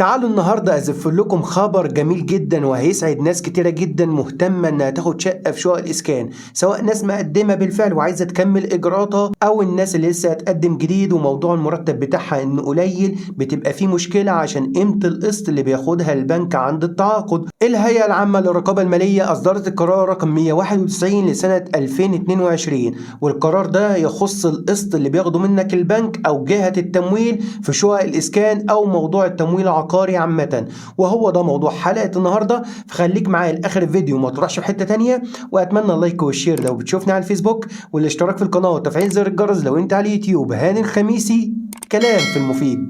تعالوا النهارده ازف لكم خبر جميل جدا وهيسعد ناس كتيره جدا مهتمه انها تاخد شقه في شقق الاسكان، سواء ناس مقدمه بالفعل وعايزه تكمل اجراءاتها او الناس اللي لسه هتقدم جديد وموضوع المرتب بتاعها انه قليل، بتبقى فيه مشكله عشان قيمه القسط اللي بياخدها البنك عند التعاقد. الهيئه العامه للرقابه الماليه اصدرت القرار رقم 191 لسنه 2022، والقرار ده يخص القسط اللي بياخده منك البنك او جهه التمويل في شقق الاسكان او موضوع التمويل العقاري عامة، وهو ده موضوع حلقة النهاردة. فخليك معايا لآخر الفيديو وما تروحش في حتة تانية، وأتمنى اللايك والشير لو بتشوفني على الفيسبوك، والاشتراك في القناة وتفعيل زر الجرس لو أنت على اليوتيوب. هاني الخميسي، كلام في المفيد.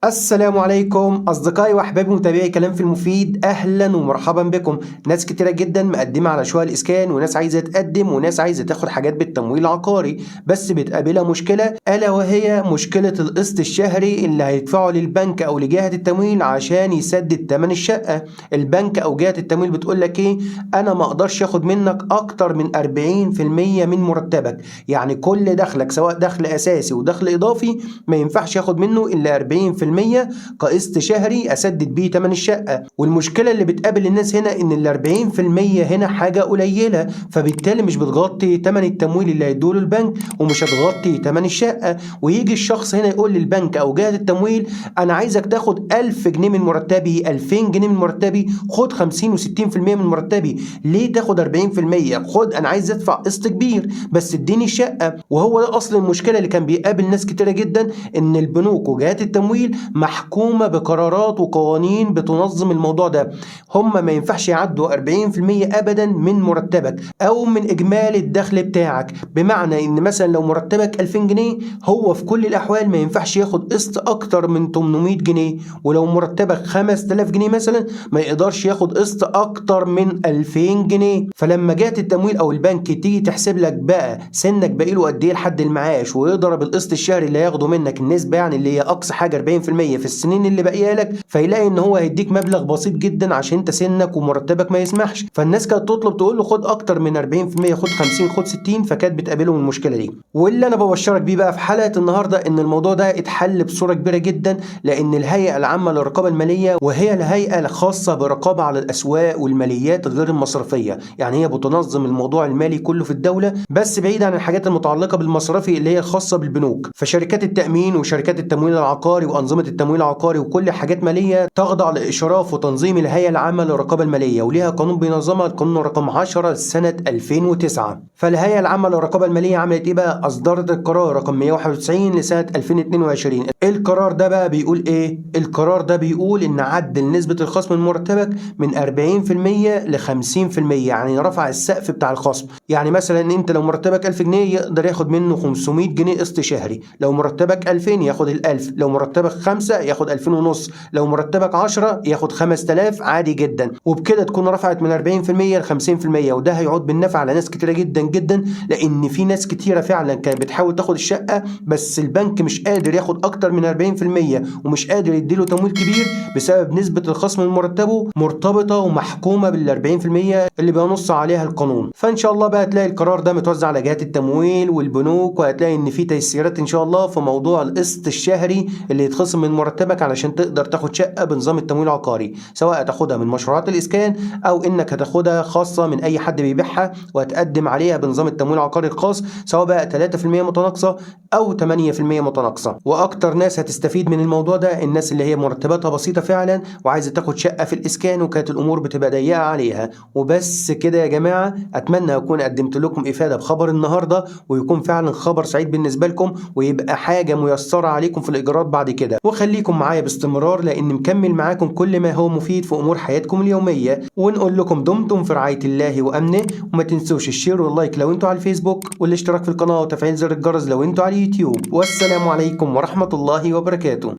السلام عليكم اصدقائي واحبابي متابعي كلام في المفيد، اهلا ومرحبا بكم. ناس كتيره جدا مقدمه على شقق الاسكان، وناس عايزه تقدم، وناس عايزه تاخد حاجات بالتمويل العقاري، بس بتقابلها مشكله، الا وهي مشكله القسط الشهري اللي هيدفعه للبنك او لجهه التمويل عشان يسدد ثمن الشقه. البنك او جهه التمويل بتقول لك ايه؟ انا ما اقدرش اخد منك اكتر من 40% من مرتبك، يعني كل دخلك سواء دخل اساسي ودخل اضافي ما ينفعش ياخد منه الا 40% كقسط شهري اسدد بيه ثمن الشقه. والمشكله اللي بتقابل الناس هنا ان ال 40% هنا حاجه قليله، فبالتالي مش بتغطي ثمن التمويل اللي هيدوله البنك، ومش هتغطي ثمن الشقه. ويجي الشخص هنا يقول للبنك او جهه التمويل انا عايزك تاخد 1000 جنيه من مرتبي، 2000 جنيه من مرتبي، خد 50 و60% من مرتبي. ليه تاخد 40%؟ خد، انا عايز ادفع قسط كبير بس اديني الشقه. وهو ده اصل المشكله اللي كان بيقابل ناس كتيره جدا، ان البنوك وجهات التمويل محكومة بقرارات وقوانين بتنظم الموضوع ده. هم ما ينفعش يعدوا 40% أبدا من مرتبك أو من إجمالي الدخل بتاعك. بمعنى إن مثلا لو مرتبك 2000 جنيه، هو في كل الأحوال ما ينفعش ياخد قسط أكتر من 800 جنيه، ولو مرتبك 5000 جنيه مثلا ما يقدرش ياخد قسط أكتر من 2000 جنيه. فلما جهة التمويل أو البنك تيجي تحسب لك بقى سنك باقي له قد إيه لحد المعاش، ويضرب القسط الشهري اللي هياخده منك النسبة، يعني اللي هي أقصى حاجة 40% في السنين اللي باقيه لك، فيلاقي ان هو هيديك مبلغ بسيط جدا عشان انت سنك ومرتبك ما يسمحش. فالناس كانت تطلب تقول له خد اكتر من 40%، خد 50، خد 60، فكانت بتقابلهم المشكله دي. واللي انا ببشرك بيه بقى في حلقه النهارده ان الموضوع ده اتحل بصوره كبيره جدا، لان الهيئه العامه للرقابه الماليه، وهي الهيئه الخاصه بالرقابه على الاسواق والماليات غير المصرفيه، يعني هي بتنظم الموضوع المالي كله في الدوله، بس بعيد عن الحاجات المتعلقه بالمصرفي اللي هي خاصه بالبنوك. فشركات التامين وشركات التمويل العقاري وانظمه التمويل العقاري وكل حاجات ماليه تخضع لاشراف وتنظيم الهيئه العامه للرقابه الماليه، وليها قانون بينظمها، القانون رقم 10 سنه 2009. فالهيئه العامه للرقابه الماليه عملت ايه بقى؟ اصدرت القرار رقم 191 لسنه 2022. القرار ده بقى بيقول ايه؟ القرار ده بيقول ان عدل نسبه الخصم من مرتبك من 40% ل 50%، يعني رفع السقف بتاع الخصم. يعني مثلا انت لو مرتبك 1000 جنيه يقدر ياخد منه 500 جنيه قسط شهري، لو مرتبك 2000 ياخد ال1000، لو مرتبك 5 ياخد 2000 ونص، لو مرتبك 10 ياخد 5000 عادي جدا. وبكده تكون رفعت من 40% ل 50%، وده هيعود بالنفع على ناس كتيره جدا جدا، لان في ناس كتيره فعلا كانت بتحاول تاخد الشقه بس البنك مش قادر ياخد اكتر من 40% ومش قادر يديله تمويل كبير بسبب نسبه الخصم من مرتبه مرتبطه ومحكومه بال 40% اللي بينص عليها القانون. فان شاء الله بقى تلاقي القرار ده متوزع على جهات التمويل والبنوك، وهتلاقي ان في تيسيرات ان شاء الله في موضوع القسط الشهري اللي يتخصم من مرتبك علشان تقدر تاخد شقه بنظام التمويل العقاري، سواء هتاخدها من مشروعات الاسكان او انك هتاخدها خاصه من اي حد بيبيعها وهتقدم عليها بنظام التمويل العقاري الخاص، سواء بقى 3% متناقصه او 8% متناقصه. واكتر ناس هتستفيد من الموضوع ده الناس اللي هي مرتباتها بسيطه فعلا وعايزه تاخد شقه في الاسكان وكانت الامور بتبقى ضيقه عليها. وبس كده يا جماعه، اتمنى اكون قدمت لكم افاده بخبر النهارده، ويكون فعلا خبر سعيد بالنسبه لكم، ويبقى حاجه ميسره عليكم في الاجراءات بعد كده. وخليكم معايا باستمرار لان مكمل معاكم كل ما هو مفيد في امور حياتكم اليوميه. ونقول لكم دمتم في رعايه الله وامنه، وما تنسوش الشير واللايك لو انتوا على الفيسبوك، والاشتراك في القناه وتفعيل زر الجرس لو انتوا على اليوتيوب. والسلام عليكم ورحمه الله وبركاته.